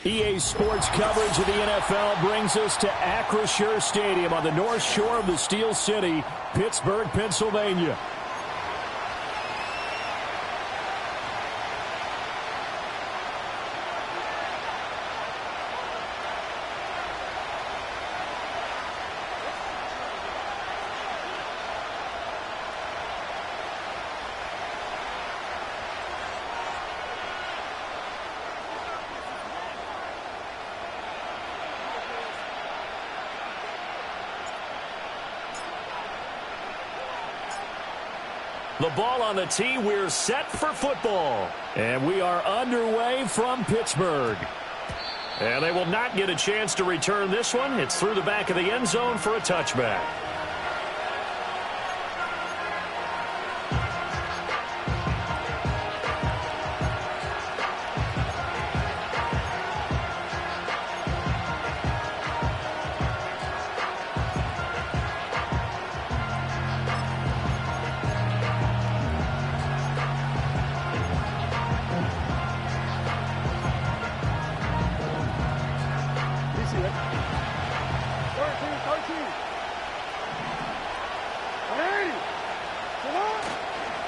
EA Sports coverage of the NFL brings us to Acrisure Stadium on the north shore of the Steel City, Pittsburgh, Pennsylvania. The ball on the tee. We're set for football. And we are underway from Pittsburgh. And they will not get a chance to return this one. It's through the back of the end zone for a touchback.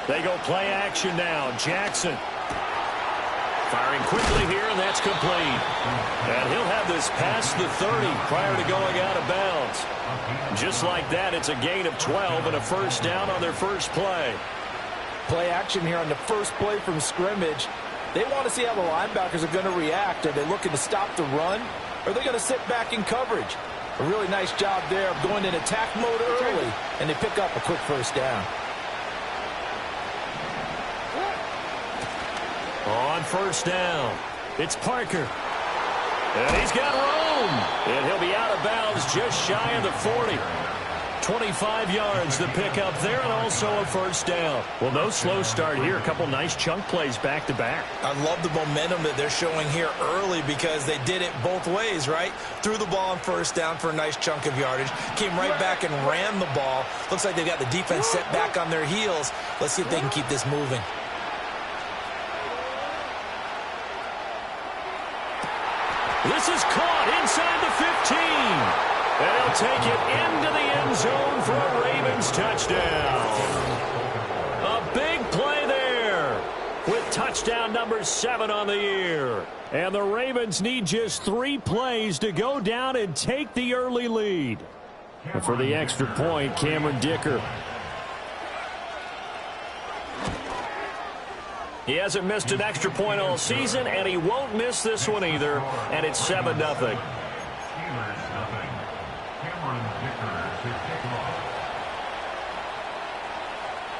They go play action now. Jackson firing quickly here, and that's complete. And he'll have this past the 30 prior to going out of bounds. Just like that, it's a gain of 12 and a first down on their first play. Play action here on the first play from scrimmage. They want to see how the linebackers are going to react. Are they looking to stop the run, or are they going to sit back in coverage? A really nice job there of going in attack mode early, and they pick up a quick first down. On first down, it's Parker. And he's got room. And he'll be out of bounds just shy of the 40. 25 yards to pick up there, and also a first down. Well, no slow start here. A couple nice chunk plays back-to-back. I love the momentum that they're showing here early because they did it both ways, right? Threw the ball on first down for a nice chunk of yardage. Came right back and ran the ball. Looks like they've got the defense set back on their heels. Let's see if they can keep this moving. This is caught inside the 15. And he'll take it into the end zone for a Ravens touchdown. A big play there with touchdown number 7 on the year. And the Ravens need just 3 plays to go down and take the early lead. And for the extra point, Cameron Dicker. He hasn't missed an extra point all season, and he won't miss this one either. And it's 7-0.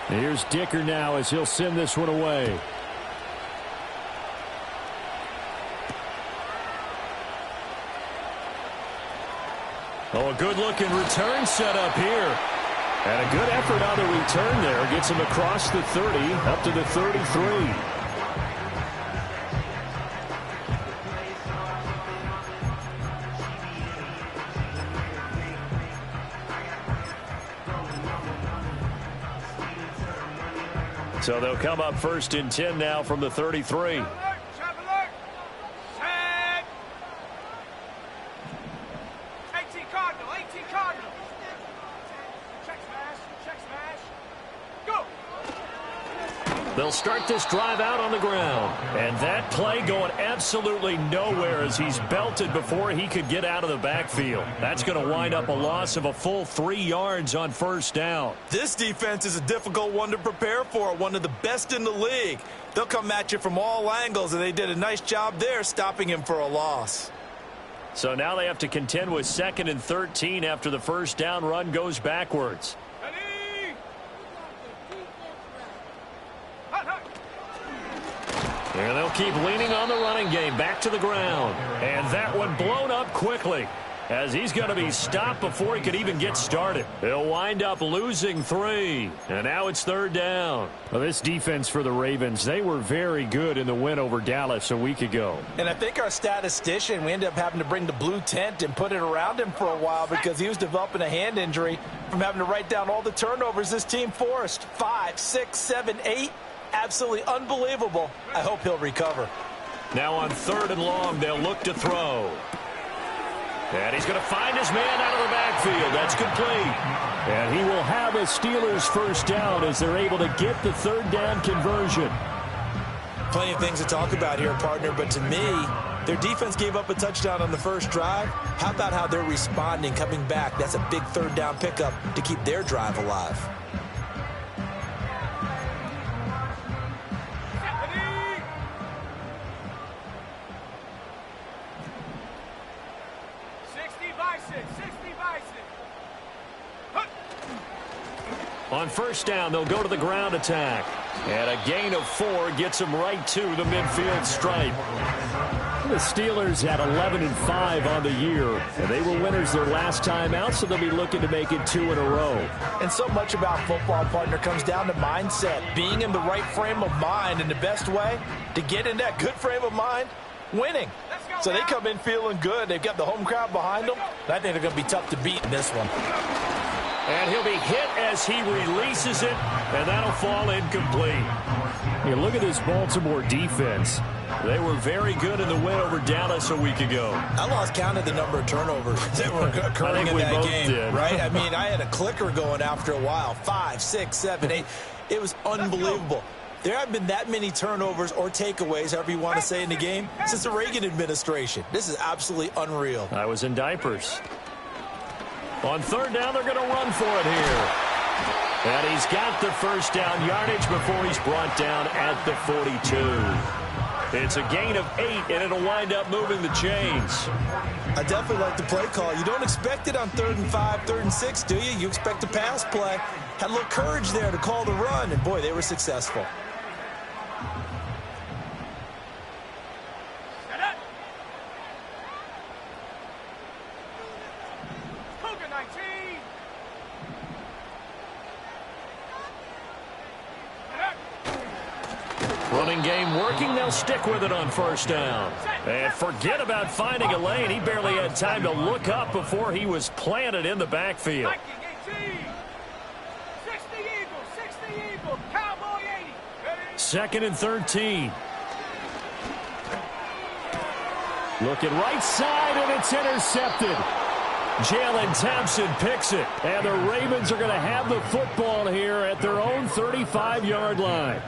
Here's Dicker now as he'll send this one away. Oh, a good-looking return set up here. And a good effort on the return there. Gets him across the 30, up to the 33. So they'll come up first and 10 now from the 33. They'll start this drive out on the ground. And that play going absolutely nowhere as he's belted before he could get out of the backfield. That's going to wind up a loss of a full 3 yards on first down. This defense is a difficult one to prepare for, one of the best in the league. They'll come at you from all angles, and they did a nice job there stopping him for a loss. So now they have to contend with 2nd and 13 after the first down run goes backwards. And they'll keep leaning on the running game back to the ground. And that one blown up quickly as he's going to be stopped before he could even get started. They'll wind up losing 3. And now it's 3rd down. Well, this defense for the Ravens, they were very good in the win over Dallas a week ago. And I think our statistician, we ended up having to bring the blue tent and put it around him for a while because he was developing a hand injury from having to write down all the turnovers this team forced. 5, 6, 7, 8. Absolutely unbelievable. I hope he'll recover. Now on 3rd and long, they'll look to throw. And he's going to find his man out of the backfield. That's complete. And he will have a Steelers first down as they're able to get the 3rd down conversion. Plenty of things to talk about here, partner, but to me, their defense gave up a touchdown on the first drive. How about how they're responding, coming back? That's a big 3rd down pickup to keep their drive alive. On 1st down, they'll go to the ground attack. And a gain of 4 gets them right to the midfield stripe. The Steelers had 11-5 on the year, and they were winners their last time out, so they'll be looking to make it 2 in a row. And so much about football, partner, comes down to mindset, being in the right frame of mind, and the best way to get in that good frame of mind, winning. So they come in feeling good. They've got the home crowd behind them. I think they're going to be tough to beat in this one. And he'll be hit as he releases it, and that'll fall incomplete. You look at this Baltimore defense. They were very good in the win over Dallas a week ago. I lost count of the number of turnovers that were occurring in that game, right? I mean, I had a clicker going after a while. 5, 6, 7, 8. It was unbelievable. There haven't been that many turnovers or takeaways, however you want to say, in the game since the Reagan administration. This is absolutely unreal. I was in diapers. On 3rd down, they're going to run for it here. And he's got the first down yardage before he's brought down at the 42. It's a gain of 8, and it'll wind up moving the chains. I definitely like the play call. You don't expect it on 3rd and 5, 3rd and 6, do you? You expect a pass play. Had a little courage there to call the run, and boy, they were successful. Running game working. They'll stick with it on 1st down. And forget about finding a lane. He barely had time to look up before he was planted in the backfield. 2nd and 13. Looking right side, and it's intercepted. Jalen Thompson picks it. And the Ravens are going to have the football here at their own 35-yard line.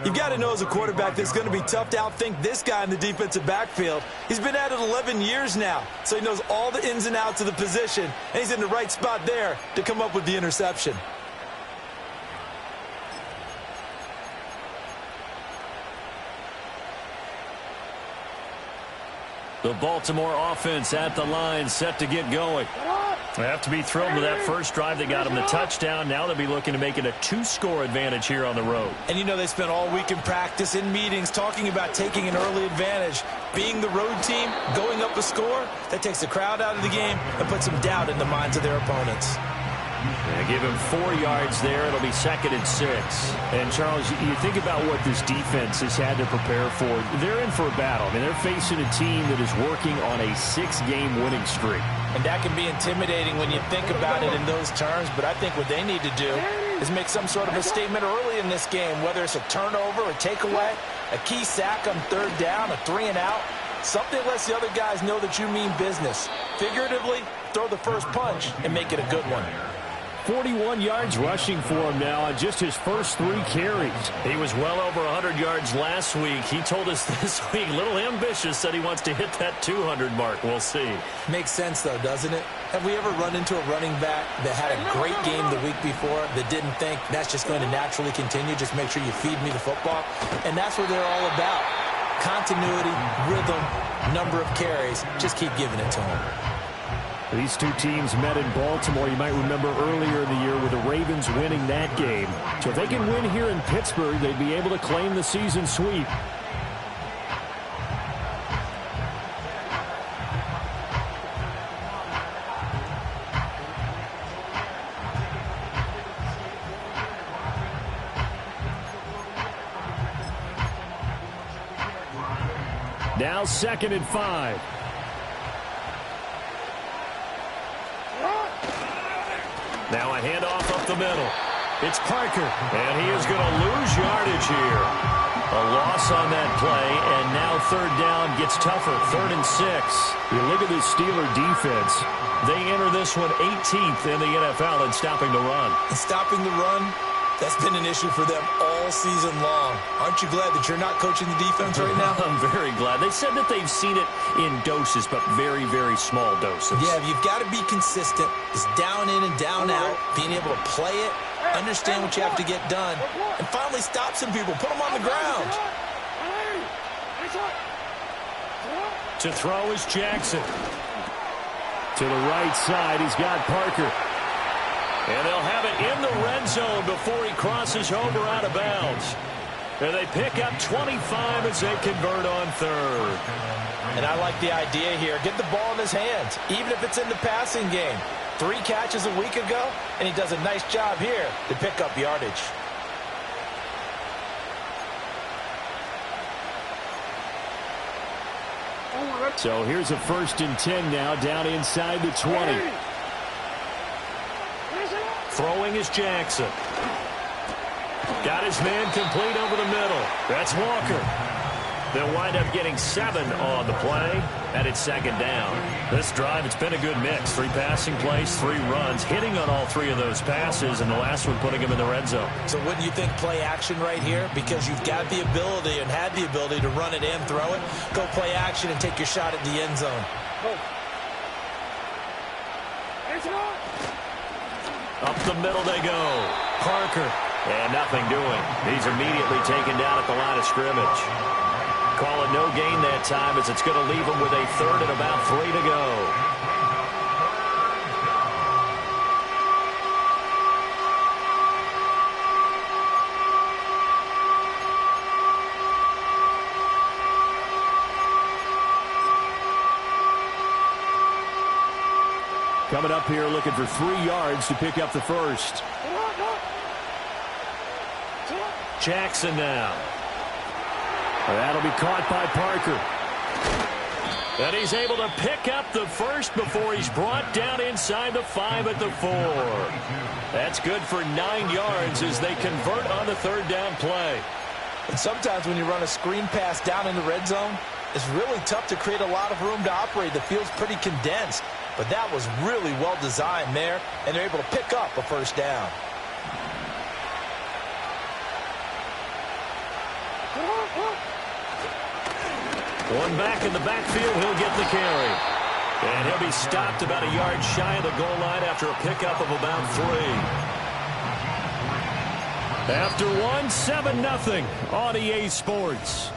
You've got to know as a quarterback that it's going to be tough to outthink this guy in the defensive backfield. He's been at it 11 years now, so he knows all the ins and outs of the position, and he's in the right spot there to come up with the interception. The Baltimore offense at the line, set to get going. They have to be thrilled with that first drive. They got him the touchdown. Now they'll be looking to make it a 2-score advantage here on the road. And you know they spent all week in practice, in meetings, talking about taking an early advantage. Being the road team, going up a score, that takes the crowd out of the game and puts some doubt in the minds of their opponents. They give him 4 yards there. It'll be 2nd and 6. And, Charles, you think about what this defense has had to prepare for. They're in for a battle. I mean, they're facing a team that is working on a 6-game winning streak. And that can be intimidating when you think about it in those terms, but I think what they need to do is make some sort of a statement early in this game, whether it's a turnover, a takeaway, a key sack on 3rd down, a 3-and-out. Something lets the other guys know that you mean business. Figuratively, throw the first punch and make it a good one. 41 yards rushing for him now on just his first 3 carries. He was well over 100 yards last week. He told us this week, a little ambitious, said he wants to hit that 200 mark. We'll see. Makes sense, though, doesn't it? Have we ever run into a running back that had a great game the week before that didn't think that's just going to naturally continue? Just make sure you feed me the football. And that's what they're all about. Continuity, rhythm, number of carries. Just keep giving it to them. These two teams met in Baltimore, you might remember earlier in the year, with the Ravens winning that game. So if they can win here in Pittsburgh, they'd be able to claim the season sweep. Now 2nd and 5. Now a handoff up the middle. It's Parker, and he is going to lose yardage here. A loss on that play, and now third down gets tougher. 3rd and 6. You look at this Steeler defense. They enter this one 18th in the NFL in stopping the run. And stopping the run, that's been an issue for them all season long. Aren't you glad that you're not coaching the defense right now? I'm very glad. They said that they've seen it in doses, but very, very small doses. Yeah, you've got to be consistent. It's down in and down out, being able to play it, understand what you have to get done, and finally stop some people, put them on the ground. To throw is Jackson. To the right side, he's got Parker. And they'll have it in the red zone before he crosses over out of bounds. And they pick up 25 as they convert on 3rd. And I like the idea here. Get the ball in his hands, even if it's in the passing game. 3 catches a week ago, and he does a nice job here to pick up yardage. So here's a 1st and 10 now, down inside the 20. Throwing is Jackson. Got his man complete over the middle. That's Walker. They'll wind up getting 7 on the play, and it's 2nd down. This drive, it's been a good mix. 3 passing plays, 3 runs, hitting on all 3 of those passes, and the last one putting him in the red zone. So wouldn't you think play action right here? Because you've got the ability and had the ability to run it and throw it. Go play action and take your shot at the end zone. Up the middle they go. Parker. And nothing doing. He's immediately taken down at the line of scrimmage. Call it no gain that time as it's going to leave him with a 3rd and about 3 to go. Coming up here looking for 3 yards to pick up the 1st. Jackson now. That'll be caught by Parker. And he's able to pick up the 1st before he's brought down inside the 5 at the 4. That's good for 9 yards as they convert on the 3rd down play. And sometimes when you run a screen pass down in the red zone, it's really tough to create a lot of room to operate. The field's pretty condensed. But that was really well designed there, and they're able to pick up a 1st down. One back in the backfield, he'll get the carry. And he'll be stopped about a yard shy of the goal line after a pickup of about 3. After 1, 7-0 on EA Sports.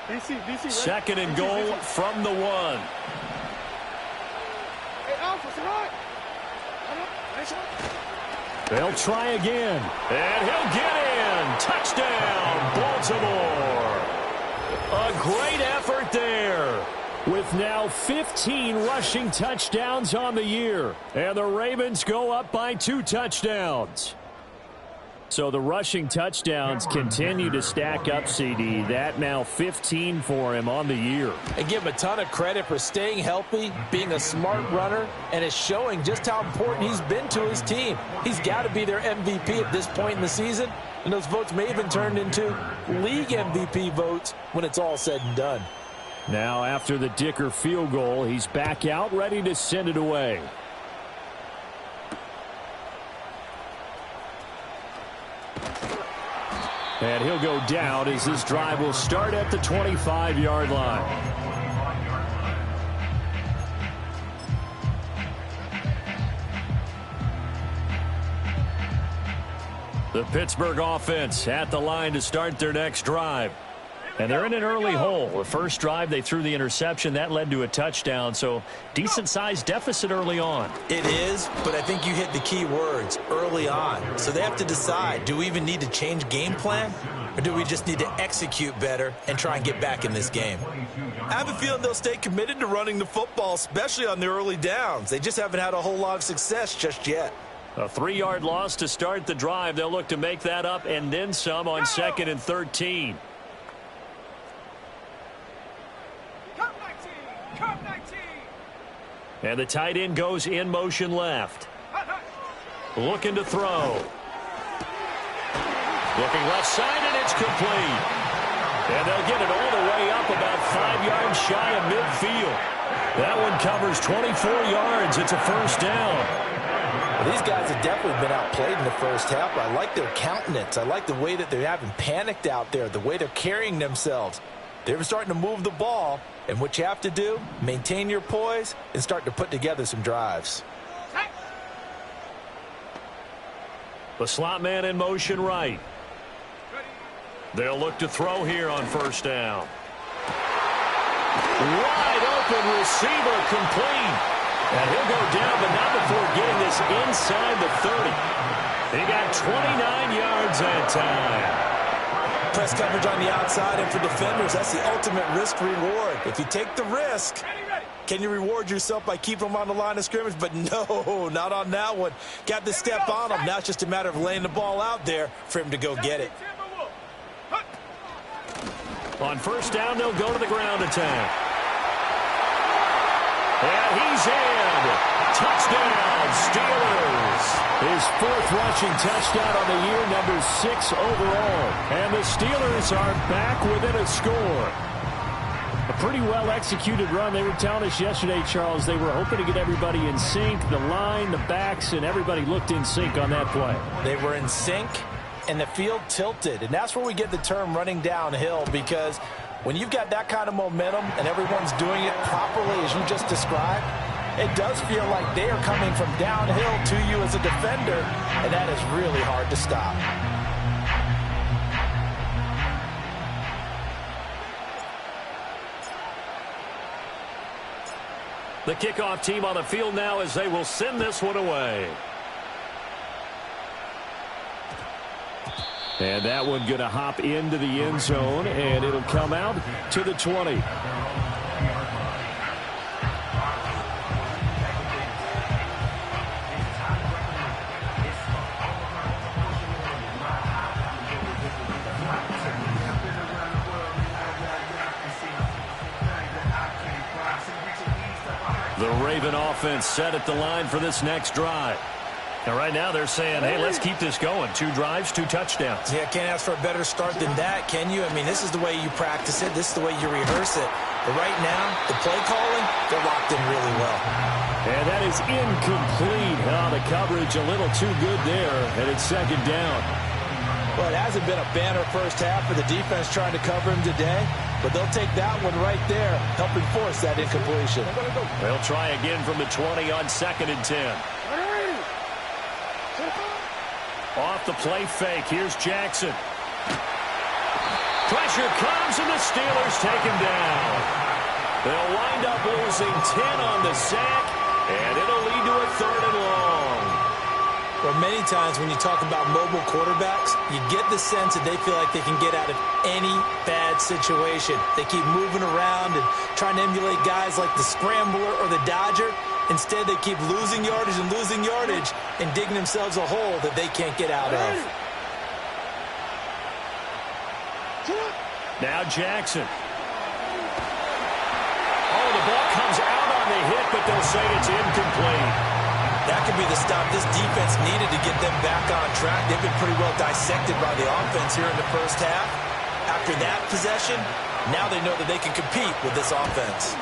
DC, 2nd and goal from the 1. They'll try again. And he'll get in. Touchdown, Baltimore. A great effort there. With now 15 rushing touchdowns on the year. And the Ravens go up by 2 touchdowns. So the rushing touchdowns continue to stack up, CD. That now 15 for him on the year. And give him a ton of credit for staying healthy, being a smart runner, and it's showing just how important he's been to his team. He's got to be their MVP at this point in the season, and those votes may have been turned into league MVP votes when it's all said and done. Now after the Dicker field goal, he's back out ready to send it away. And he'll go down as this drive will start at the 25-yard line. The Pittsburgh offense at the line to start their next drive. And they're in an early hole. The first drive, they threw the interception. That led to a touchdown, so decent-sized deficit early on. It is, but I think you hit the key words, early on. So they have to decide, do we even need to change game plan? Or do we just need to execute better and try and get back in this game? I have a feeling they'll stay committed to running the football, especially on the early downs. They just haven't had a whole lot of success just yet. A 3-yard loss to start the drive. They'll look to make that up and then some on 2nd and 13. And the tight end goes in motion left. Looking to throw. Looking left side, and it's complete. And they'll get it all the way up about 5 yards shy of midfield. That one covers 24 yards. It's a first down. Well, these guys have definitely been outplayed in the first half. I like their countenance. I like the way that they haven't panicked out there, the way they're carrying themselves. They're starting to move the ball, and what you have to do, maintain your poise and start to put together some drives. The slot man in motion right. They'll look to throw here on first down. Wide open receiver complete. And he'll go down, but not before getting this inside the 30. He got 29 yards that time. Press coverage on the outside, and for defenders, that's the ultimate risk-reward. If you take the risk, can you reward yourself by keeping them on the line of scrimmage? But no, not on that one. Got the step on him. Now it's just a matter of laying the ball out there for him to go get it. On first down, they'll go to the ground attack. And he's in. Touchdown, Steelers. His 4th rushing touchdown on the year, number 6 overall. And the Steelers are back within a score. A pretty well-executed run. They were telling us yesterday, Charles, they were hoping to get everybody in sync, the line, the backs, and everybody looked in sync on that play. They were in sync, and the field tilted. And that's where we get the term running downhill, because when you've got that kind of momentum and everyone's doing it properly as you just described, it does feel like they are coming from downhill to you as a defender, and that is really hard to stop. The kickoff team on the field now as they will send this one away. And that one going to hop into the end zone, and it'll come out to the 20. The Raven offense set at the line for this next drive. And right now they're saying, hey, let's keep this going. 2 drives, 2 touchdowns. Yeah, can't ask for a better start than that, can you? I mean, this is the way you practice it. This is the way you rehearse it. But right now, the play calling, they're locked in really well. And that is incomplete. Oh, the coverage a little too good there, and it's 2nd down. Well, it hasn't been a banner first half for the defense trying to cover him today, but they'll take that one right there, helping force that incompletion. They'll try again from the 20 on 2nd and 10. Off the play fake. Here's Jackson. Pressure comes, and the Steelers take him down. They'll wind up losing 10 on the sack, and it'll lead to a 3rd and long. Well, many times when you talk about mobile quarterbacks, you get the sense that they feel like they can get out of any bad situation. They keep moving around and trying to emulate guys like the Scrambler or the Dodger. Instead, they keep losing yardage and digging themselves a hole that they can't get out of. Now Jackson. Oh, the ball comes out on the hit, but they'll say it's incomplete. That could be the stop this defense needed to get them back on track. They've been pretty well dissected by the offense here in the first half. After that possession, now they know that they can compete with this offense.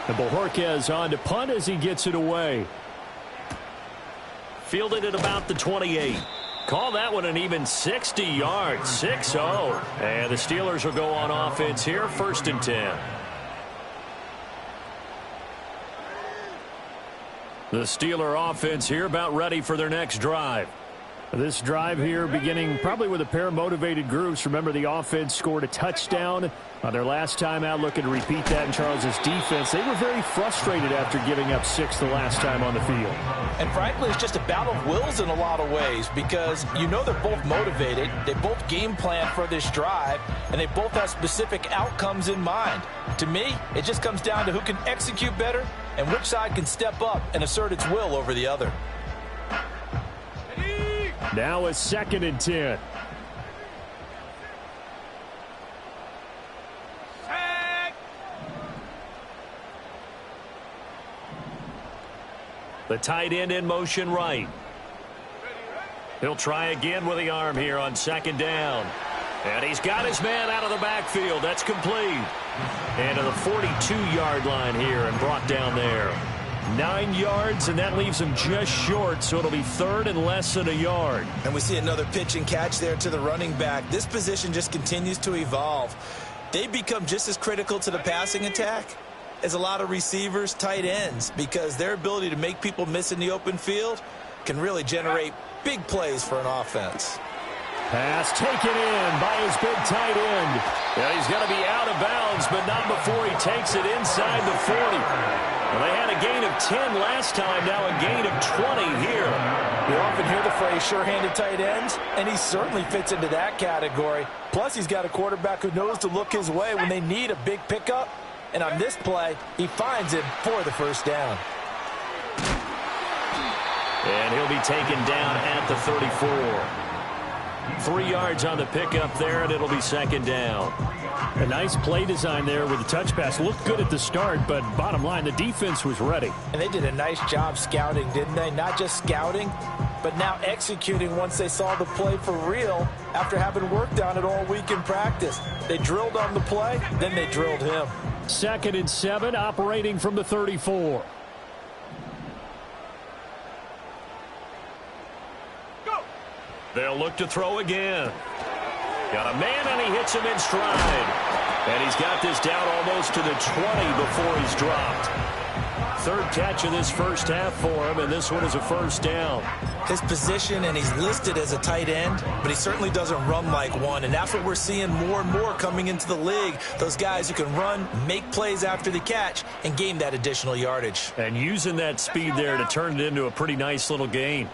And Bojorquez on to punt as he gets it away. Fielded at about the 28. Call that one an even 60 yards, 6-0. And the Steelers will go on offense here, 1st and 10. The Steeler offense here about ready for their next drive. This drive here beginning probably with a pair of motivated groups. Remember, the offense scored a touchdown on their last time out, looking to repeat that in Charles's defense. They were very frustrated after giving up 6 the last time on the field. And frankly, it's just a battle of wills in a lot of ways because you know they're both motivated. They both game plan for this drive, and they both have specific outcomes in mind. To me, it just comes down to who can execute better and which side can step up and assert its will over the other. Now a 2nd and 10. The tight end in motion right. He'll try again with the arm here on 2nd down. And he's got his man out of the backfield. That's complete. And to the 42-yard line here and brought down there. 9 yards, and that leaves him just short, so it'll be 3rd and less than a yard. And we see another pitch and catch there to the running back. This position just continues to evolve. They become just as critical to the passing attack as a lot of receivers, tight ends, because their ability to make people miss in the open field can really generate big plays for an offense. Pass taken in by his big tight end. Yeah, he's going to be out of bounds, but not before he takes it inside the 40. Well, they had a gain of 10 last time, now a gain of 20 here. You often hear the phrase sure-handed tight ends, and he certainly fits into that category. Plus, he's got a quarterback who knows to look his way when they need a big pickup. And on this play, he finds him for the 1st down. And he'll be taken down at the 34. 3 yards on the pickup there, and it'll be 2nd down. A nice play design there with the touch pass. Looked good at the start, but bottom line, the defense was ready. And they did a nice job scouting, didn't they? Not just scouting, but now executing once they saw the play for real after having worked on it all week in practice. They drilled on the play, then they drilled him. 2nd and 7, operating from the 34. They'll look to throw again. Got a man, and he hits him in stride. And he's got this down almost to the 20 before he's dropped. 3rd catch of this 1st half for him, and this one is a 1st down. His position, and he's listed as a tight end, but he certainly doesn't run like one, and that's what we're seeing more and more coming into the league. Those guys who can run, make plays after the catch, and gain that additional yardage. And using that speed there to turn it into a pretty nice little gain.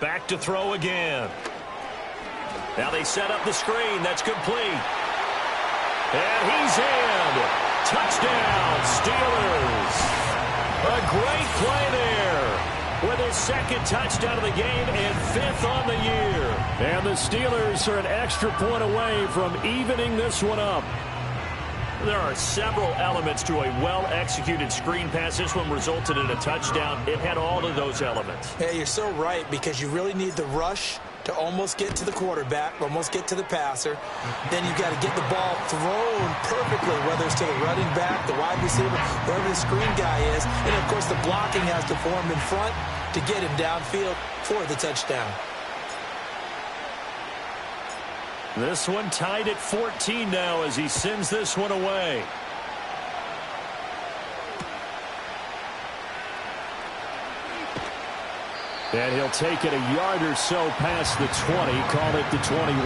Back to throw again. Now they set up the screen. That's complete. And he's in. Touchdown, Steelers. A great play there with his 2nd touchdown of the game and 5th on the year. And the Steelers are an extra point away from evening this one up. There are several elements to a well-executed screen pass. This one resulted in a touchdown. It had all of those elements. Yeah, you're so right, because you really need the rush to almost get to the quarterback, almost get to the passer. Then you've got to get the ball thrown perfectly, whether it's to the running back, the wide receiver, wherever the screen guy is. And, of course, the blocking has to form in front to get him downfield for the touchdown. This one tied at 14 now as he sends this one away. And he'll take it a yard or so past the 20, call it the 21.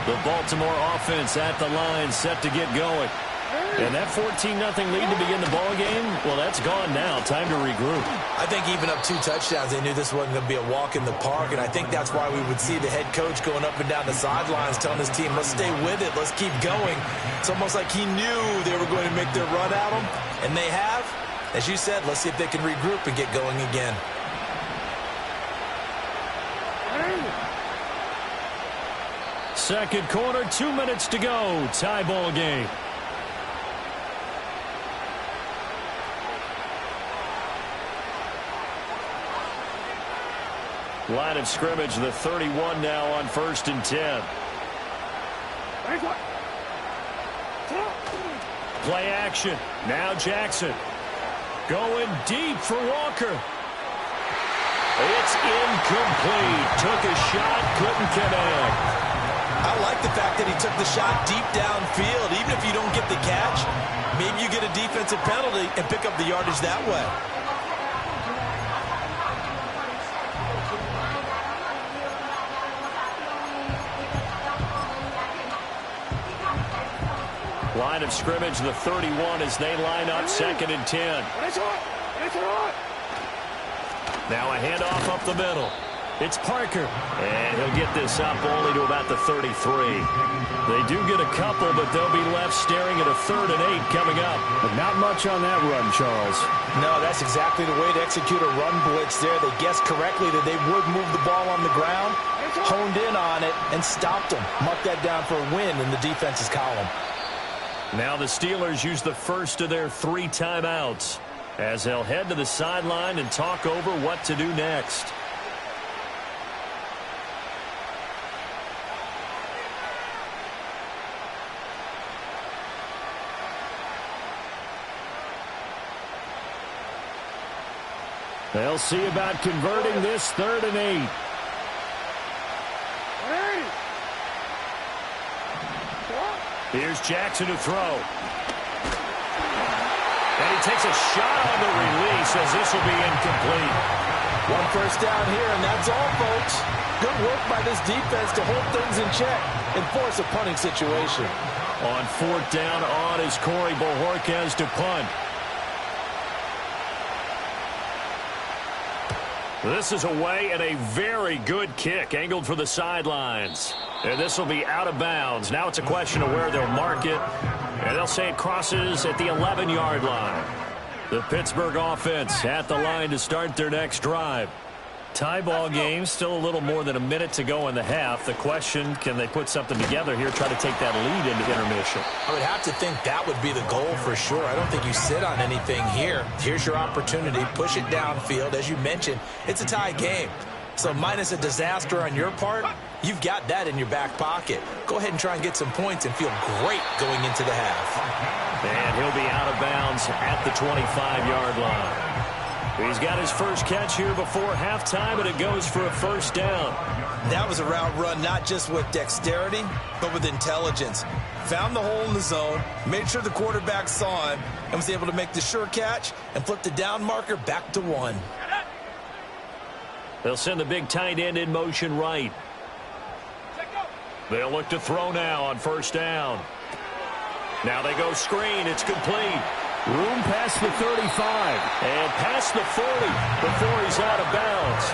The Baltimore offense at the line, set to get going. And that 14-0 lead to begin the ball game, well, that's gone now. Time to regroup. I think even up 2 touchdowns, they knew this wasn't going to be a walk in the park, and I think that's why we would see the head coach going up and down the sidelines telling his team, let's stay with it, let's keep going. It's almost like he knew they were going to make their run at him, and they have. As you said, let's see if they can regroup and get going again. Second quarter, 2 minutes to go. Tie ball game. Line of scrimmage, the 31 now on 1st and 10. Play action. Now Jackson. Going deep for Walker. It's incomplete. Took a shot, couldn't connect. I like the fact that he took the shot deep downfield. Even if you don't get the catch, maybe you get a defensive penalty and pick up the yardage that way. Line of scrimmage, the 31 as they line up 2nd and 10. Now a handoff up the middle. It's Parker. And he'll get this up only to about the 33. They do get a couple, but they'll be left staring at a 3rd and 8 coming up. But not much on that run, Charles. No, that's exactly the way to execute a run blitz there. They guessed correctly that they would move the ball on the ground, honed in on it, and stopped them. Mark that down for a win in the defense's column. Now the Steelers use the first of their 3 timeouts as they'll head to the sideline and talk over what to do next. They'll see about converting this 3rd and 8. Here's Jackson to throw. And he takes a shot on the release as this will be incomplete. 1 first down here, and that's all, folks. Good work by this defense to hold things in check and force a punting situation. On 4th down on is Corey Bojorquez to punt. This is away and a very good kick angled for the sidelines. And this will be out of bounds. Now it's a question of where they'll mark it. And they'll say it crosses at the 11-yard line. The Pittsburgh offense at the line to start their next drive. Tie ball game, still a little more than a minute to go in the half. The question, can they put something together here, try to take that lead into intermission? I would have to think that would be the goal for sure. I don't think you sit on anything here. Here's your opportunity. Push it downfield. As you mentioned, it's a tie game. So minus a disaster on your part, you've got that in your back pocket. Go ahead and try and get some points and feel great going into the half. And he'll be out of bounds at the 25-yard line. He's got his first catch here before halftime, and it goes for a 1st down. That was a route run not just with dexterity, but with intelligence. Found the hole in the zone, made sure the quarterback saw him, and was able to make the sure catch and flip the down marker back to 1. They'll send the big tight end in motion right. They'll look to throw now on 1st down. Now they go screen. It's complete. Room past the 35. And past the 40 before he's out of bounds.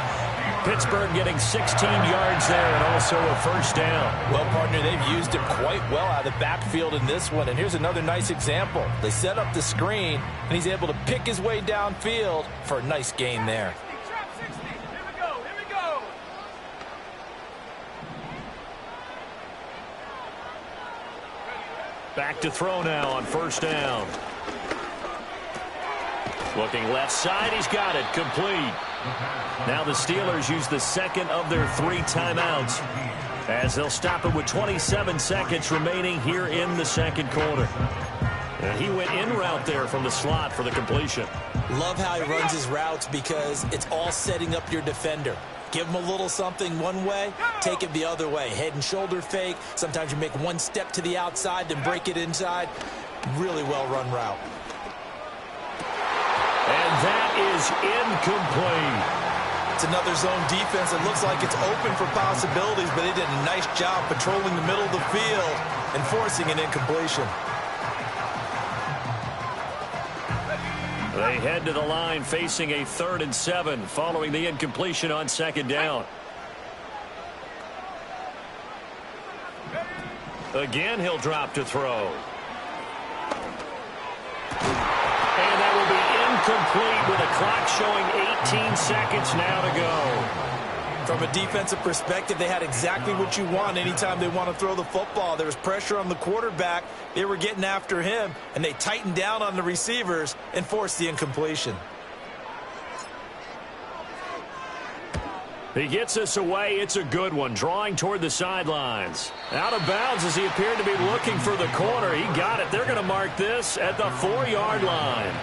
Pittsburgh getting 16 yards there and also a 1st down. Well, partner, they've used him quite well out of the backfield in this one. And here's another nice example. They set up the screen, and he's able to pick his way downfield for a nice gain there. Back to throw now on 1st down. Looking left side, he's got it, complete. Now the Steelers use the 2nd of their 3 timeouts as they'll stop it with 27 seconds remaining here in the 2nd quarter. And he went in route there from the slot for the completion. Love how he runs his routes because it's all setting up your defender. Give him a little something one way, take it the other way. Head and shoulder fake. Sometimes you make one step to the outside, then break it inside. Really well-run route. And that is incomplete. It's another zone defense. It looks like it's open for possibilities, but they did a nice job patrolling the middle of the field and forcing an incompletion. They head to the line facing a 3rd and 7 following the incompletion on 2nd down. Again, he'll drop to throw. And that will be incomplete with a clock showing 18 seconds now to go. From a defensive perspective, they had exactly what you want anytime they want to throw the football. There was pressure on the quarterback. They were getting after him, and they tightened down on the receivers and forced the incompletion. He gets us away. It's a good one, drawing toward the sidelines. Out of bounds as he appeared to be looking for the corner. He got it. They're going to mark this at the 4-yard line.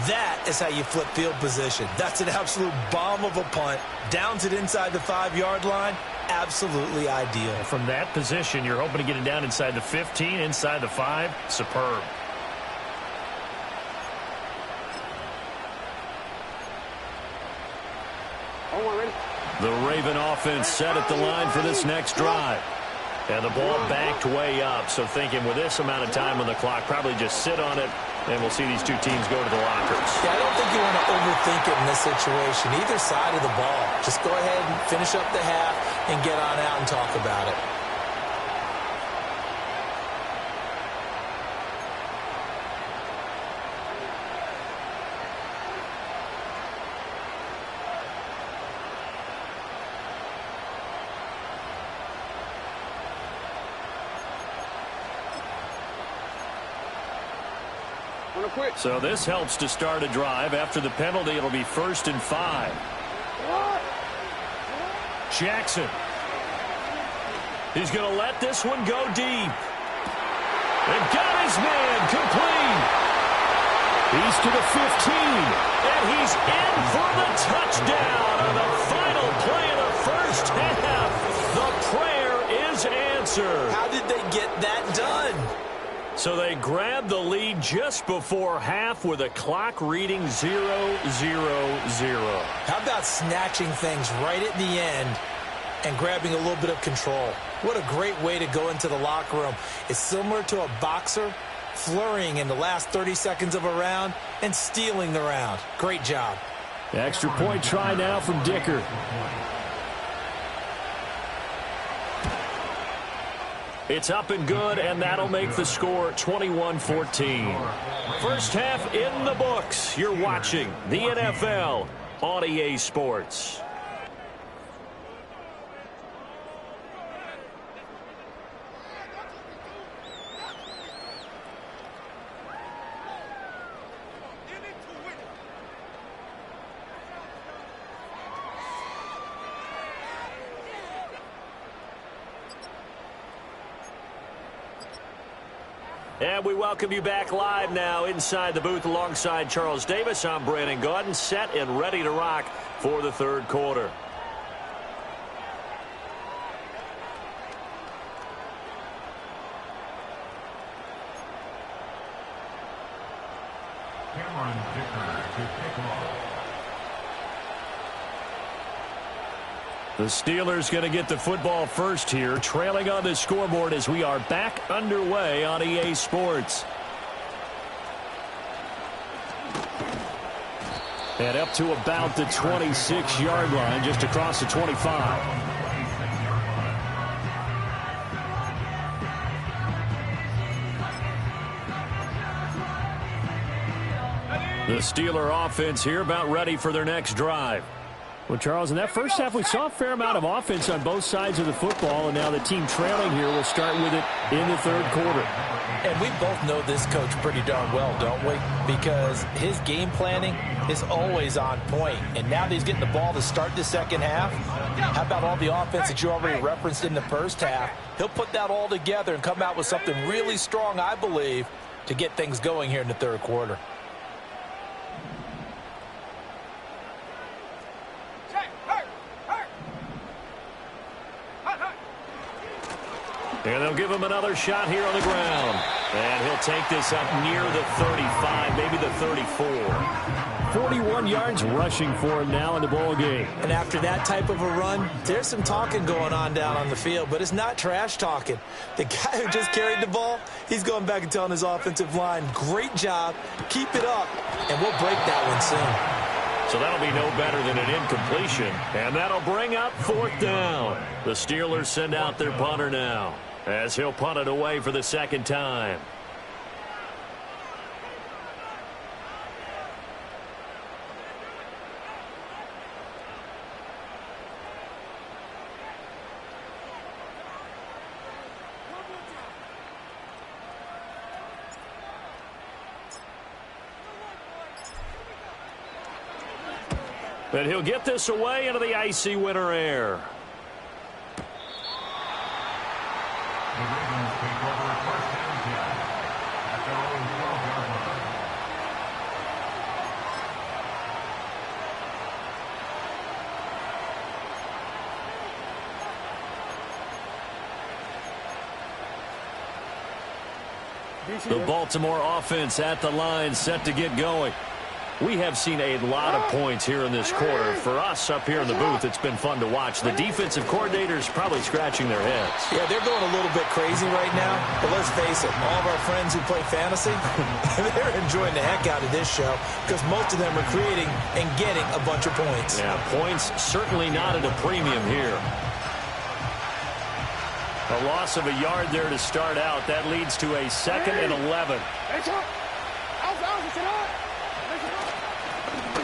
That is how you flip field position. That's an absolute bomb of a punt. Downs it inside the 5-yard line. Absolutely ideal. From that position, you're hoping to get it down inside the 15, inside the 5. Superb. The Raven offense set at the line for this next drive. And the ball backed way up, so thinking with this amount of time on the clock, probably just sit on it, and we'll see these two teams go to the lockers. Yeah, I don't think you want to overthink it in this situation, either side of the ball. Just go ahead and finish up the half and get on out and talk about it. So this helps to start a drive. After the penalty, it'll be 1st and 5. Jackson. He's going to let this one go deep. And got his man complete. He's to the 15. And he's in for the touchdown on the final play of the first half. The prayer is answered. How did they get that done? So they grabbed the lead just before half with a clock reading 0-0-0. How about snatching things right at the end and grabbing a little bit of control? What a great way to go into the locker room. It's similar to a boxer flurrying in the last 30 seconds of a round and stealing the round. Great job. Extra point try now from Dicker. It's up and good, and that'll make the score 21-14. First half in the books. You're watching the NFL on EA Sports. And we welcome you back live now inside the booth alongside Charles Davis. I'm Brandon Gaudin, set and ready to rock for the third quarter. Cameron Dicker to kick off. The Steelers going to get the football first here, trailing on the scoreboard as we are back underway on EA Sports. And up to about the 26-yard line, just across the 25. The Steeler offense here about ready for their next drive. Well, Charles, in that first half, we saw a fair amount of offense on both sides of the football, and now the team trailing here will start with it in the third quarter. And we both know this coach pretty darn well, don't we? Because his game planning is always on point. And now that he's getting the ball to start the second half, how about all the offense that you already referenced in the first half? He'll put that all together and come out with something really strong, I believe, to get things going here in the third quarter. And they'll give him another shot here on the ground. And he'll take this up near the 35, maybe the 34. 41 yards rushing for him now in the ball game. And after that type of a run, there's some talking going on down on the field, but it's not trash talking. The guy who just carried the ball, he's going back and telling his offensive line, great job, keep it up, and we'll break that one soon. So that'll be no better than an incompletion. And that'll bring up fourth down. The Steelers send out their punter now, as he'll punt it away for the second time. But he'll get this away into the icy winter air. The Ravens take over first and 10 at their own 12-yard The Baltimore offense at the line, set to get going. We have seen a lot of points here in this quarter. For us up here in the booth, it's been fun to watch. The defensive coordinators probably scratching their heads. Yeah, they're going a little bit crazy right now. But let's face it, all of our friends who play fantasy, they're enjoying the heck out of this show because most of them are creating and getting a bunch of points. Yeah, points certainly not at a premium here. A loss of a yard there to start out. That leads to a 2nd and 11.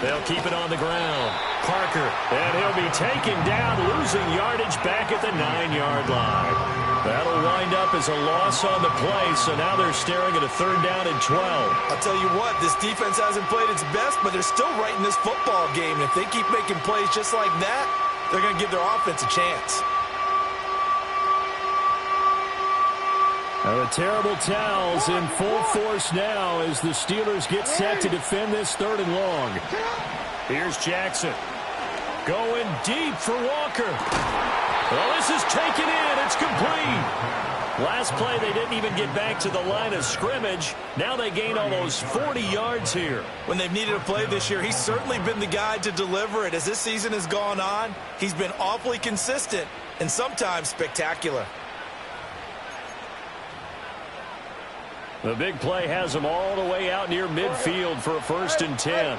They'll keep it on the ground. Parker, and he'll be taken down, losing yardage back at the 9-yard line. That'll wind up as a loss on the play, so now they're staring at a 3rd down and 12. I'll tell you what, this defense hasn't played its best, but they're still right in this football game. If they keep making plays just like that, they're going to give their offense a chance. Now the terrible towels in full force now as the Steelers get set to defend this 3rd and long. Here's Jackson. Going deep for Walker. Well, this is taken in. It's complete. Last play, they didn't even get back to the line of scrimmage. Now they gain almost 40 yards here. When they've needed a play this year, he's certainly been the guy to deliver it. As this season has gone on, he's been awfully consistent and sometimes spectacular. The big play has them all the way out near midfield for a 1st and 10.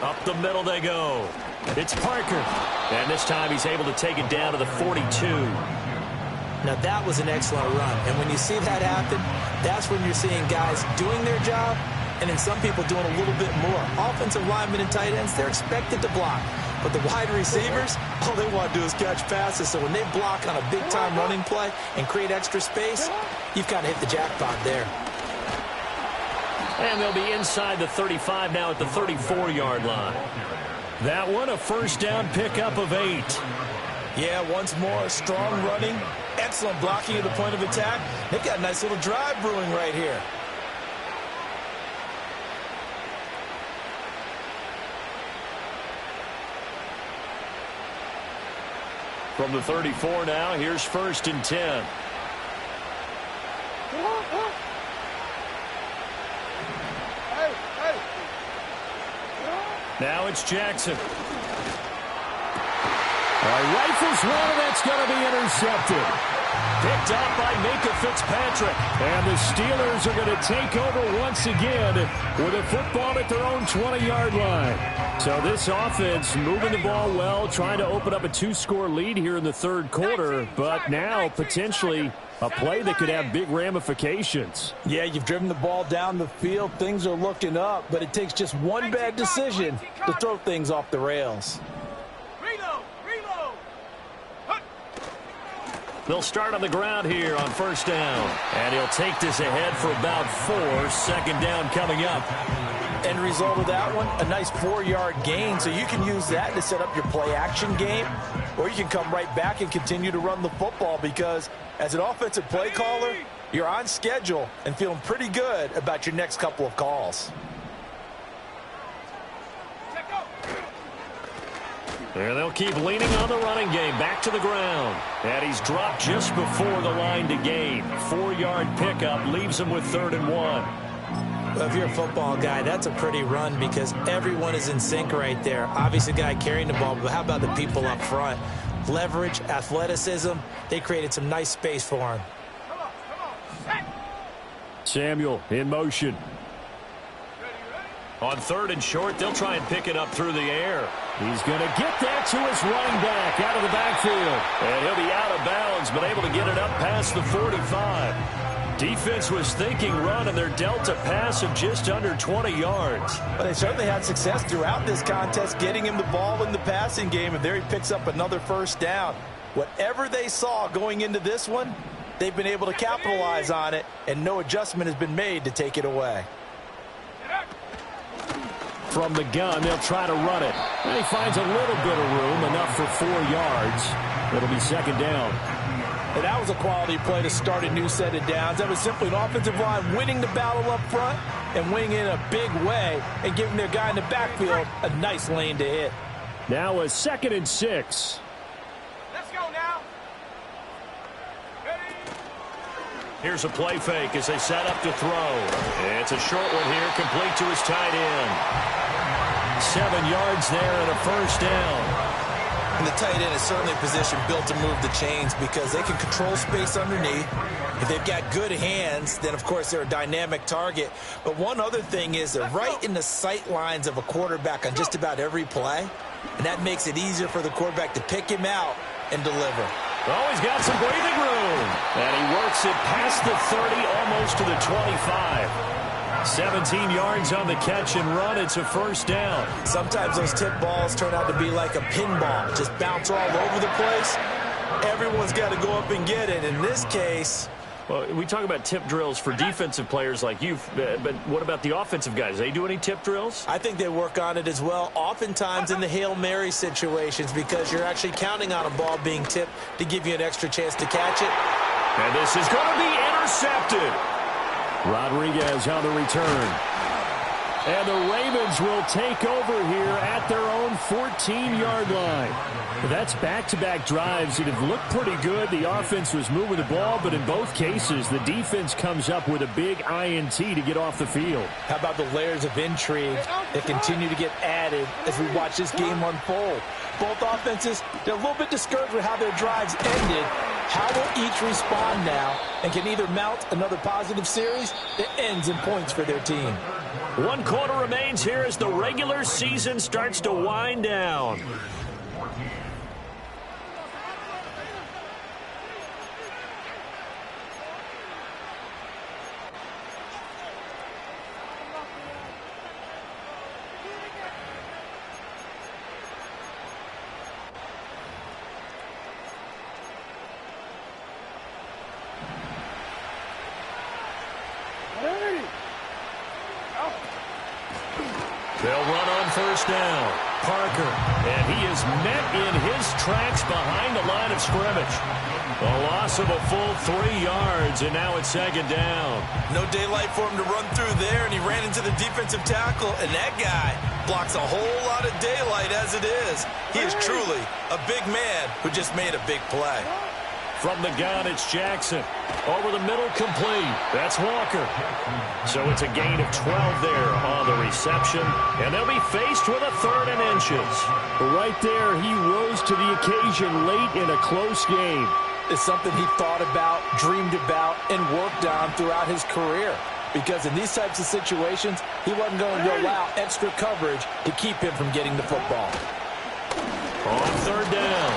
Up the middle they go. It's Parker. And this time he's able to take it down to the 42. Now that was an excellent run. And when you see that happen, that's when you're seeing guys doing their job and then some people doing a little bit more. Offensive linemen and tight ends, they're expected to block. But the wide receivers, all they want to do is catch passes. So when they block on a big-time running play and create extra space, you've kind of hit the jackpot there. And they'll be inside the 35 now at the 34-yard line. That one, a 1st down pickup of 8. Yeah, once more, strong running, excellent blocking at the point of attack. They've got a nice little drive brewing right here. From the 34 now, here's 1st and 10. Now it's Jackson. Rifles one, and that's going to be intercepted. Picked up by Minkah Fitzpatrick. And the Steelers are going to take over once again with a football at their own 20-yard line. So this offense moving the ball well, trying to open up a 2-score lead here in the 3rd quarter, but now potentially a play that could have big ramifications. Yeah, you've driven the ball down the field. Things are looking up, but it takes just one bad decision to throw things off the rails. They'll start on the ground here on 1st down. And he'll take this ahead for about 4. 2nd down coming up. End result of that one, a nice 4-yard gain. So you can use that to set up your play-action game, or you can come right back and continue to run the football because as an offensive play caller, you're on schedule and feeling pretty good about your next couple of calls. And they'll keep leaning on the running game. Back to the ground. And he's dropped just before the line to gain. 4-yard pickup leaves him with 3rd and 1. Well, if you're a football guy, that's a pretty run because everyone is in sync right there. Obviously, the guy carrying the ball, but how about the people up front? Leverage, athleticism, they created some nice space for him. Samuel in motion. On 3rd and short, they'll try and pick it up through the air. He's going to get that to his running back out of the backfield. And he'll be out of bounds, but able to get it up past the 45. Defense was thinking run, and they're dealt a pass of just under 20 yards. But they certainly had success throughout this contest, getting him the ball in the passing game, and there he picks up another 1st down. Whatever they saw going into this one, they've been able to capitalize on it, and no adjustment has been made to take it away. From the gun, they'll try to run it. And he finds a little bit of room, enough for 4 yards. It'll be 2nd down. And that was a quality play to start a new set of downs. That was simply an offensive line winning the battle up front and winning in a big way and giving their guy in the backfield a nice lane to hit. Now a 2nd and 6. Let's go now. Here's a play fake as they set up to throw. It's a short one here, complete to his tight end. 7 yards there and a first down. And the tight end is certainly a position built to move the chains because they can control space underneath. If they've got good hands, then, of course, they're a dynamic target. But one other thing is they're right in the sight lines of a quarterback on just about every play, and that makes it easier for the quarterback to pick him out and deliver. Oh, he's got some breathing room. And he works it past the 30, almost to the 25. 17 yards on the catch and run. It's a first down. Sometimes those tip balls turn out to be like a pinball. Just bounce all over the place. Everyone's got to go up and get it. In this case... Well, we talk about tip drills for defensive players like you, but what about the offensive guys? They do any tip drills? I think they work on it as well, oftentimes in the Hail Mary situations because you're actually counting on a ball being tipped to give you an extra chance to catch it. And this is going to be intercepted. Rodriguez on the return. And the Ravens will take over here at their own 14-yard line. That's back-to-back drives that have looked pretty good. The offense was moving the ball, but in both cases, the defense comes up with a big INT to get off the field. How about the layers of intrigue that continue to get added as we watch this game unfold? Both offenses, they're a little bit discouraged with how their drives ended. How will each respond now and can either mount another positive series that ends in points for their team? 1 quarter remains here as the regular season starts to wind down. They'll run on first down. Parker, and he is met in his tracks behind the line of scrimmage. A loss of a full 3 yards, and now it's second down. No daylight for him to run through there, and he ran into the defensive tackle, and that guy blocks a whole lot of daylight as it is. He is truly a big man who just made a big play. From the gun, it's Jackson. Over the middle, complete. That's Walker. So it's a gain of 12 there on the reception, and they'll be faced with a 3rd and inches. Right there, he rose to the occasion late in a close game. It's something he thought about, dreamed about, and worked on throughout his career. Because in these types of situations, he wasn't going to allow extra coverage to keep him from getting the football. On 3rd down,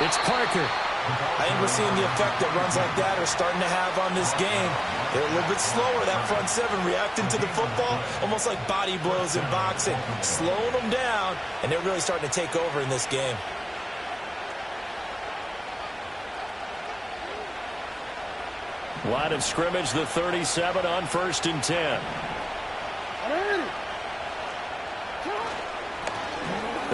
it's Parker. I think we're seeing the effect that runs like that are starting to have on this game. They're a little bit slower, that front 7, reacting to the football, almost like body blows in boxing, slowing them down, and they're really starting to take over in this game. Line of scrimmage, the 37 on 1st and 10.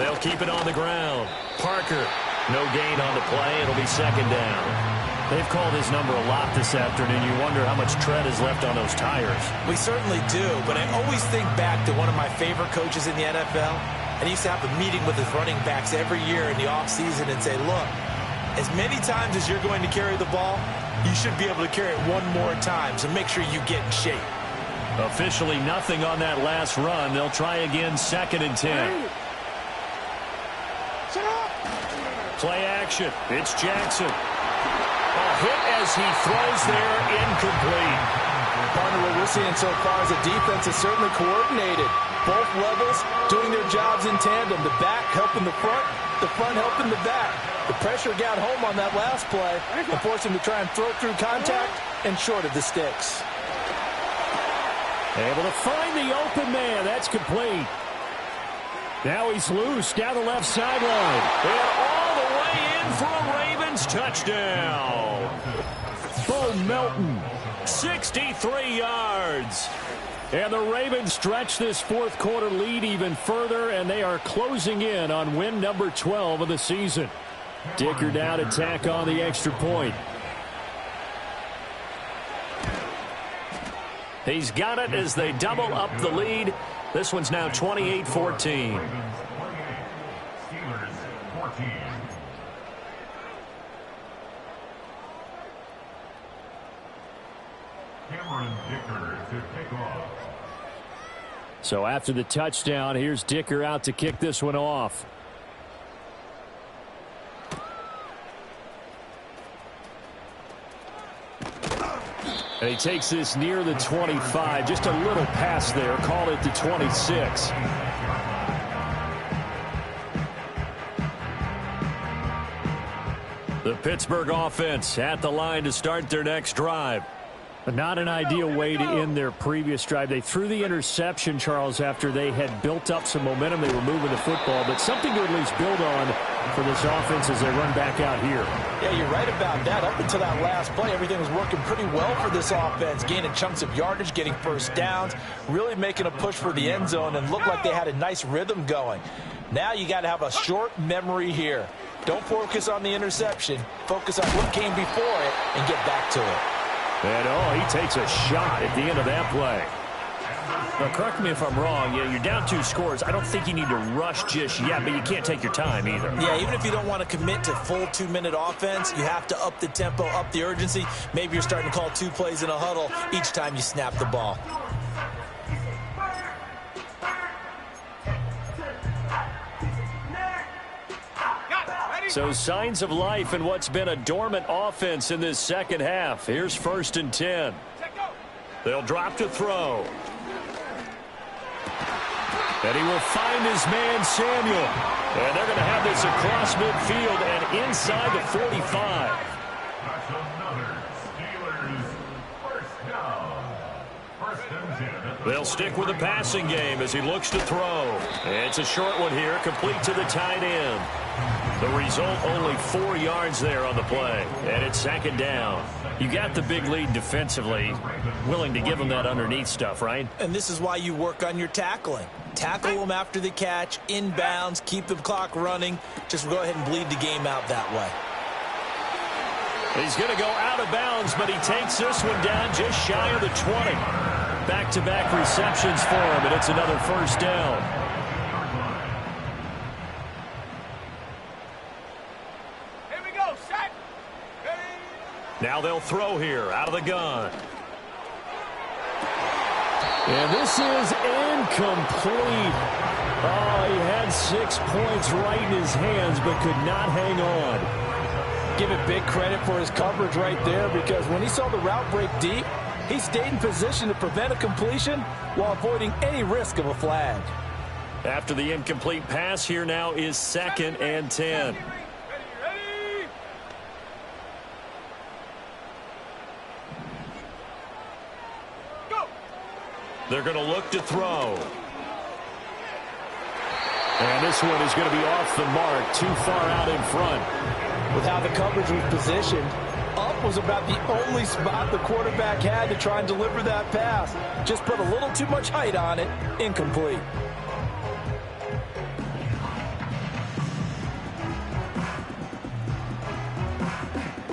They'll keep it on the ground. Parker. No gain on the play. It'll be second down. They've called his number a lot this afternoon. You wonder how much tread is left on those tires. We certainly do, but I always think back to one of my favorite coaches in the NFL. And he used to have a meeting with his running backs every year in the offseason and say, look, as many times as you're going to carry the ball, you should be able to carry it one more time, so make sure you get in shape. Officially nothing on that last run. They'll try again, 2nd and 10. Play action. It's Jackson. A hit as he throws there, incomplete. Partner, what we're seeing so far is the defense is certainly coordinated. Both levels doing their jobs in tandem. The back helping the front helping the back. The pressure got home on that last play and forced him to try and throw through contact and short of the sticks. Able to find the open man. That's complete. Now he's loose down the left sideline. And all the way in for a Ravens touchdown. Bo Melton. 63 yards. And the Ravens stretch this 4th quarter lead even further, and they are closing in on win number 12 of the season. Dicker down to tack on the extra point. He's got it as they double up the lead. This one's now 28-14. Steelers 14. Cameron Dicker to kick off. So after the touchdown, here's Dicker out to kick this one off. And he takes this near the 25. Just a little pass there. Call it the 26. The Pittsburgh offense at the line to start their next drive. But not an ideal way to end their previous drive. They threw the interception, Charles, after they had built up some momentum. They were moving the football, but something to at least build on for this offense as they run back out here. Yeah, you're right about that. Up until that last play, everything was working pretty well for this offense, gaining chunks of yardage, getting first downs, really making a push for the end zone, and looked like they had a nice rhythm going. Now you got to have a short memory here. Don't focus on the interception. Focus on what came before it and get back to it. And, he takes a shot at the end of that play. Now, correct me if I'm wrong. Yeah, you're down 2 scores. I don't think you need to rush just yet, but you can't take your time either. Yeah, even if you don't want to commit to full 2-minute offense, you have to up the tempo, up the urgency. Maybe you're starting to call 2 plays in a huddle each time you snap the ball. So signs of life in what's been a dormant offense in this second half. Here's 1st and 10. They'll drop to throw. And he will find his man, Samuel. And they're going to have this across midfield and inside the 45. That's another Steelers first down. 1st and 10. They'll stick with the passing game as he looks to throw. It's a short one here, complete to the tight end. The result, only 4 yards there on the play. And it's 2nd down. You got the big lead defensively. Willing to give them that underneath stuff, right? And this is why you work on your tackling. Tackle them after the catch, inbounds, keep the clock running. Just go ahead and bleed the game out that way. He's going to go out of bounds, but he takes this one down just shy of the 20. Back-to-back receptions for him, and it's another 1st down. Now they'll throw here out of the gun. And this is incomplete. Oh, he had 6 points right in his hands, but could not hang on. Give it big credit for his coverage right there, because when he saw the route break deep, he stayed in position to prevent a completion while avoiding any risk of a flag. After the incomplete pass, here now is 2nd and 10. They're going to look to throw. And this one is going to be off the mark, too far out in front. With how the coverage was positioned, up was about the only spot the quarterback had to try and deliver that pass. Just put a little too much height on it. Incomplete.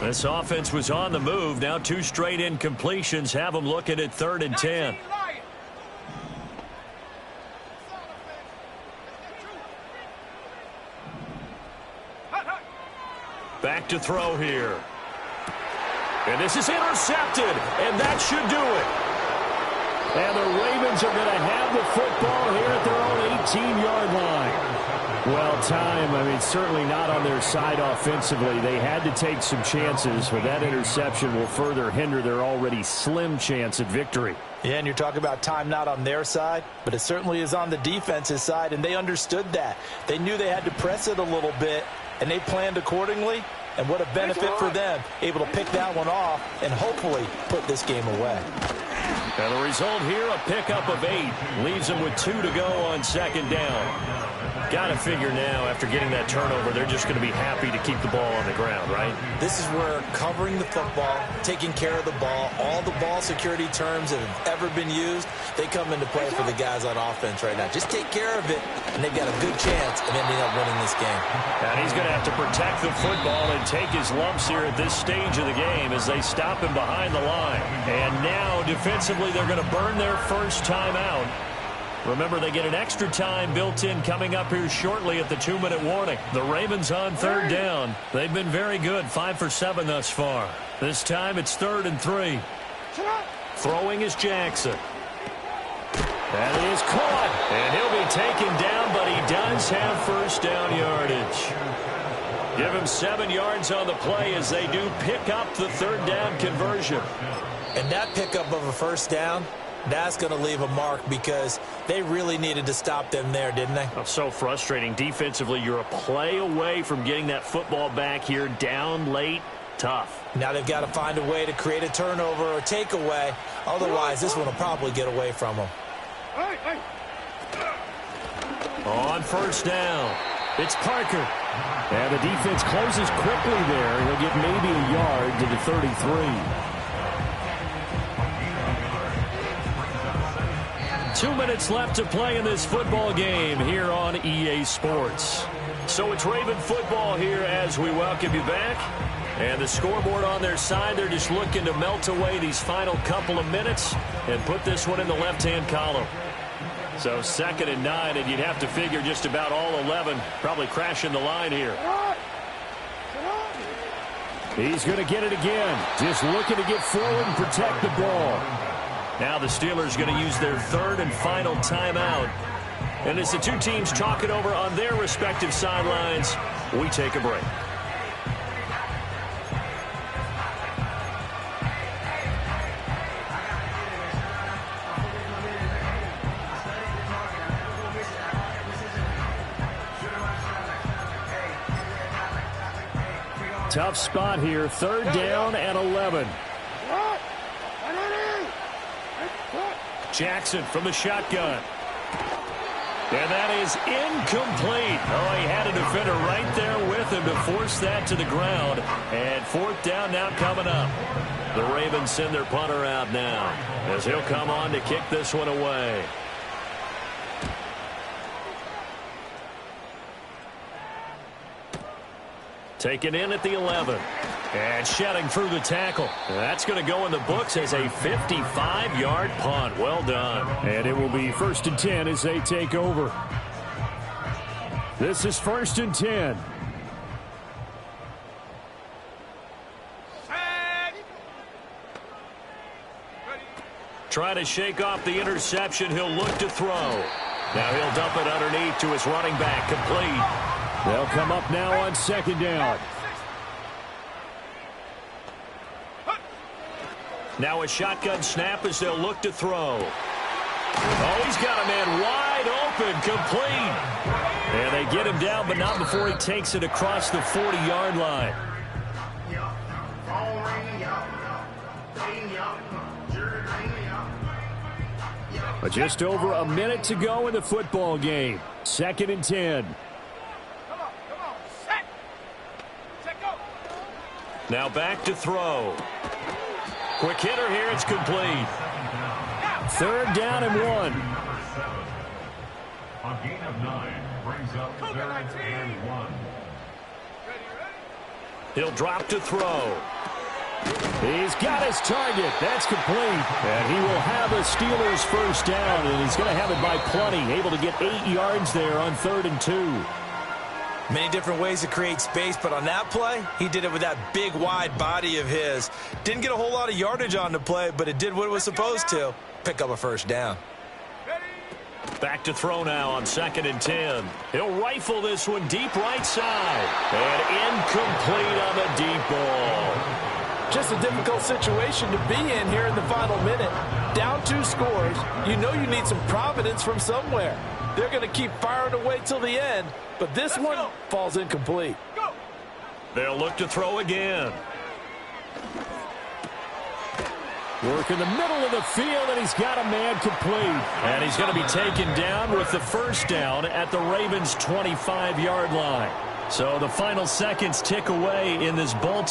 This offense was on the move. Now 2 straight incompletions have them looking at 3rd and 10. Back to throw here. And this is intercepted, and that should do it. And the Ravens are going to have the football here at their own 18-yard line. Well, time, certainly not on their side offensively. They had to take some chances, but that interception will further hinder their already slim chance at victory. Yeah, and you're talking about time not on their side, but it certainly is on the defense's side, and they understood that. They knew they had to press it a little bit, and they planned accordingly. And what a benefit for them, able to pick that one off and hopefully put this game away. And the result here, a pickup of 8. Leaves them with 2 to go on 2nd down. Got to figure now, after getting that turnover, they're just going to be happy to keep the ball on the ground, right? This is where covering the football, taking care of the ball, all the ball security terms that have ever been used, they come into play for the guys on offense right now. Just take care of it, and they've got a good chance of ending up winning this game. And he's going to have to protect the football and take his lumps here at this stage of the game as they stop him behind the line. And now, defensively, they're going to burn their first time out. Remember, they get an extra time built in coming up here shortly at the 2-minute warning. The Ravens on 3rd down. They've been very good, 5 for 7 thus far. This time it's 3rd and 3. Throwing is Jackson. That is caught. And he'll be taken down, but he does have first down yardage. Give him 7 yards on the play as they do pick up the third down conversion. And that pickup of a first down, that's going to leave a mark because they really needed to stop them there, didn't they? Oh, so frustrating. Defensively, you're a play away from getting that football back here down late. Tough. Now they've got to find a way to create a turnover or takeaway. Otherwise, this one will probably get away from them. On first down, it's Parker. And the defense closes quickly there. He'll get maybe a yard to the 33. 2 minutes left to play in this football game here on EA Sports. So it's Raven football here as we welcome you back. And the scoreboard on their side, they're just looking to melt away these final couple of minutes and put this one in the left-hand column. So 2nd and 9, and you'd have to figure just about all 11 probably crashing the line here. He's going to get it again. Just looking to get forward and protect the ball. Now the Steelers going to use their 3rd and final timeout. And as the two teams talk it over on their respective sidelines, we take a break. Tough spot here, 3rd down and 11. Jackson from the shotgun. And that is incomplete. Oh, he had a defender right there with him to force that to the ground. And 4th down now coming up. The Ravens send their punter out now as he'll come on to kick this one away. Taken in at the 11. And shedding through the tackle. That's going to go in the books as a 55-yard punt. Well done. And it will be 1st and 10 as they take over. This is 1st and 10. Trying to shake off the interception. He'll look to throw. Now he'll dump it underneath to his running back. Complete. They'll come up now on 2nd down. Now a shotgun snap as they'll look to throw. Oh, he's got a man wide open, complete. And they get him down, but not before he takes it across the 40-yard line. But just over a minute to go in the football game. 2nd and 10. Now back to throw. Quick hitter here, it's complete. 3rd down and 1. A gain of 9 brings up 3rd and 1. He'll drop to throw. He's got his target. That's complete. And he will have the Steelers first down, and he's going to have it by plenty. Able to get 8 yards there on 3rd and 2. Many different ways to create space, but on that play, he did it with that big, wide body of his. Didn't get a whole lot of yardage on the play, but it did what it was supposed to. Pick up a first down. Back to throw now on 2nd and 10. He'll rifle this one deep right side. And incomplete on the deep ball. Just a difficult situation to be in here in the final minute. Down 2 scores. You know you need some providence from somewhere. They're going to keep firing away till the end, but this one falls incomplete. They'll look to throw again. Work in the middle of the field, and he's got a man complete. And he's going to be taken down with the first down at the Ravens' 25-yard line. So the final seconds tick away in this Baltimore